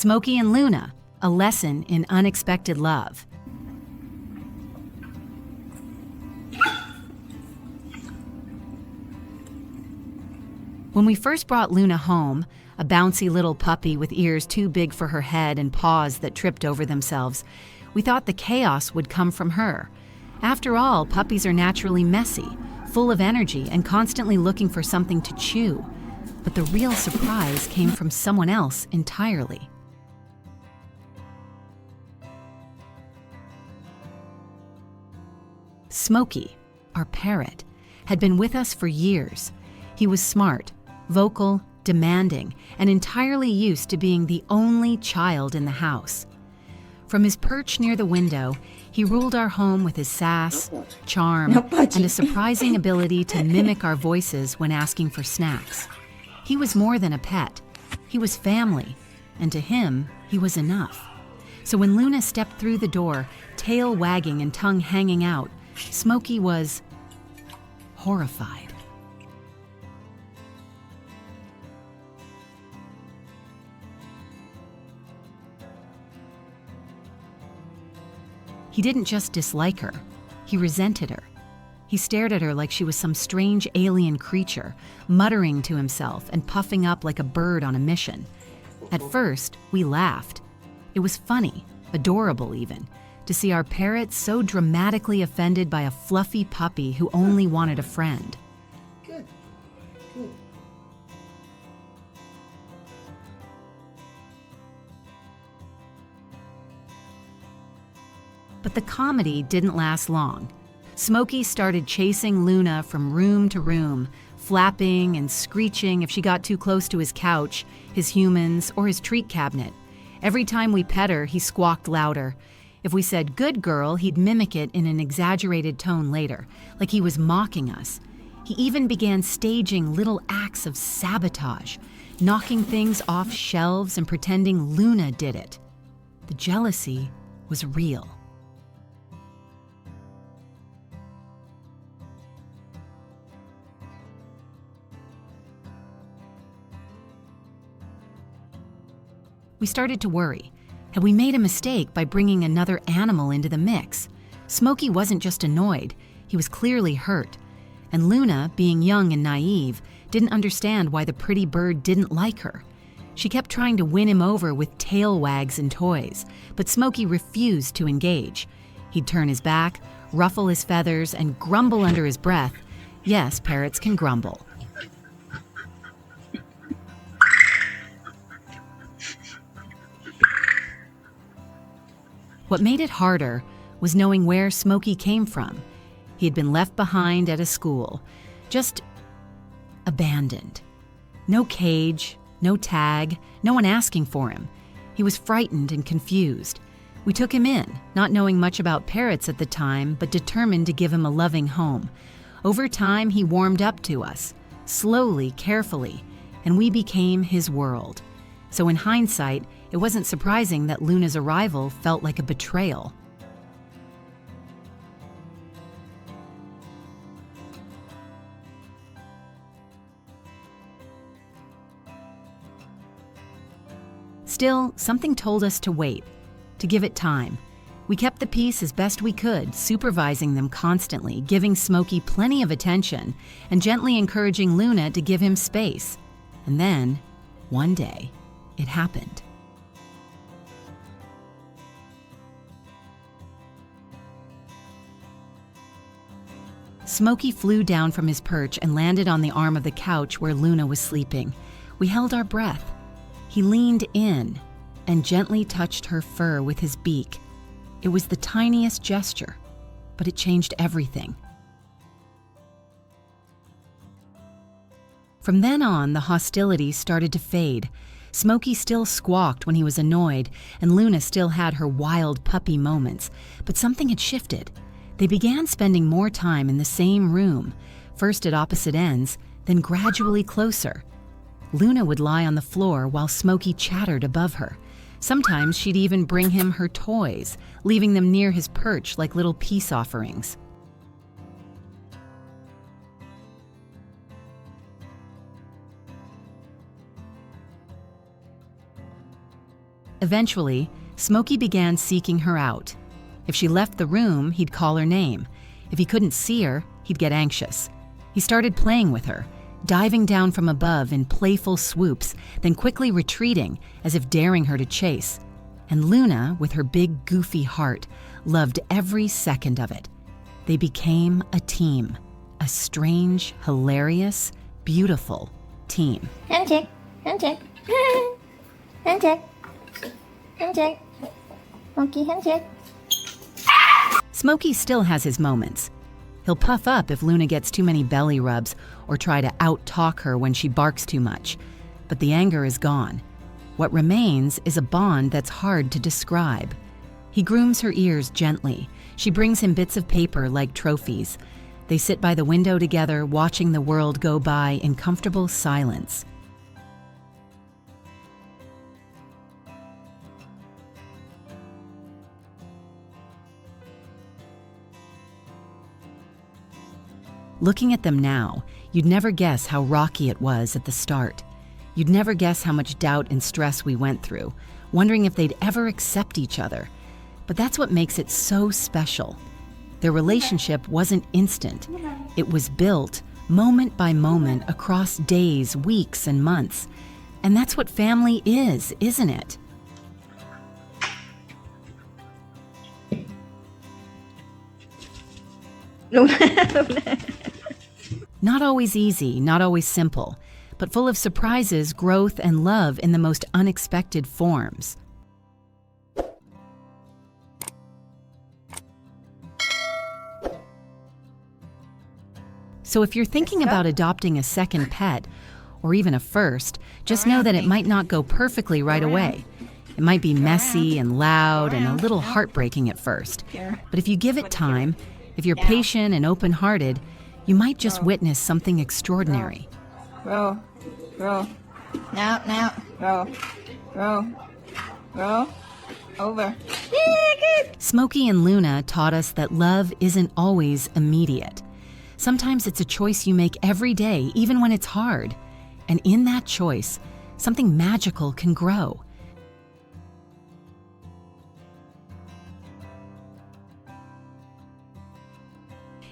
Smokey and Luna, a lesson in unexpected love. When we first brought Luna home, a bouncy little puppy with ears too big for her head and paws that tripped over themselves, we thought the chaos would come from her. After all, puppies are naturally messy, full of energy, and constantly looking for something to chew. But the real surprise came from someone else entirely. Smokey, our parrot, had been with us for years. He was smart, vocal, demanding, and entirely used to being the only child in the house. From his perch near the window, he ruled our home with his sass, charm, and a surprising ability to mimic our voices when asking for snacks. He was more than a pet. He was family, and to him, he was enough. So when Luna stepped through the door, tail wagging and tongue hanging out, Smokey was horrified. He didn't just dislike her, he resented her. He stared at her like she was some strange alien creature, muttering to himself and puffing up like a bird on a mission. At first, we laughed. It was funny, adorable even, to see our parrot so dramatically offended by a fluffy puppy who only wanted a friend. Good. Good. But the comedy didn't last long. Smokey started chasing Luna from room to room, flapping and screeching if she got too close to his couch, his humans, or his treat cabinet. Every time we pet her, he squawked louder. If we said, "Good girl," he'd mimic it in an exaggerated tone later, like he was mocking us. He even began staging little acts of sabotage, knocking things off shelves and pretending Luna did it. The jealousy was real. We started to worry. Had we made a mistake by bringing another animal into the mix? Smokey wasn't just annoyed, he was clearly hurt. And Luna, being young and naive, didn't understand why the pretty bird didn't like her. She kept trying to win him over with tail wags and toys, but Smokey refused to engage. He'd turn his back, ruffle his feathers, and grumble under his breath. Yes, parrots can grumble. What made it harder was knowing where Smokey came from. He had been left behind at a school, just abandoned. No cage, no tag, no one asking for him. He was frightened and confused. We took him in, not knowing much about parrots at the time, but determined to give him a loving home. Over time, he warmed up to us, slowly, carefully, and we became his world. So in hindsight, it wasn't surprising that Luna's arrival felt like a betrayal. Still, something told us to wait, to give it time. We kept the peace as best we could, supervising them constantly, giving Smokey plenty of attention, and gently encouraging Luna to give him space. And then, one day, it happened. Smokey flew down from his perch and landed on the arm of the couch where Luna was sleeping. We held our breath. He leaned in and gently touched her fur with his beak. It was the tiniest gesture, but it changed everything. From then on, the hostility started to fade. Smokey still squawked when he was annoyed, and Luna still had her wild puppy moments, but something had shifted. They began spending more time in the same room, first at opposite ends, then gradually closer. Luna would lie on the floor while Smokey chattered above her. Sometimes she'd even bring him her toys, leaving them near his perch like little peace offerings. Eventually, Smokey began seeking her out. If she left the room, he'd call her name. If he couldn't see her, he'd get anxious. He started playing with her, diving down from above in playful swoops, then quickly retreating as if daring her to chase. And Luna, with her big, goofy heart, loved every second of it. They became a team, a strange, hilarious, beautiful team. Handshake, handshake, handshake, handshake, monkey handshake. Smokey still has his moments. He'll puff up if Luna gets too many belly rubs or try to out-talk her when she barks too much. But the anger is gone. What remains is a bond that's hard to describe. He grooms her ears gently. She brings him bits of paper like trophies. They sit by the window together, watching the world go by in comfortable silence. Looking at them now, you'd never guess how rocky it was at the start. You'd never guess how much doubt and stress we went through, wondering if they'd ever accept each other. But that's what makes it so special. Their relationship wasn't instant. It was built moment by moment across days, weeks, and months. And that's what family is, isn't it? Not always easy, not always simple, but full of surprises, growth, and love in the most unexpected forms. So if you're thinking about adopting a second pet, or even a first, just know that it might not go perfectly right away. It might be messy and loud and a little heartbreaking at first. But if you give it time, if you're patient and open-hearted, you might just witness something extraordinary. Roll, roll, now, roll, roll, roll, over. Smokey and Luna taught us that love isn't always immediate. Sometimes it's a choice you make every day, even when it's hard. And in that choice, something magical can grow.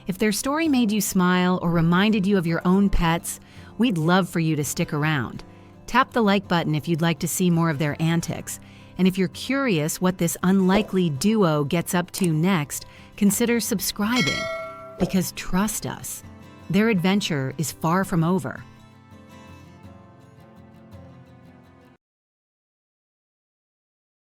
If their story made you smile or reminded you of your own pets, we'd love for you to stick around. Tap the like button if you'd like to see more of their antics. And if you're curious what this unlikely duo gets up to next, consider subscribing. Because trust us, their adventure is far from over.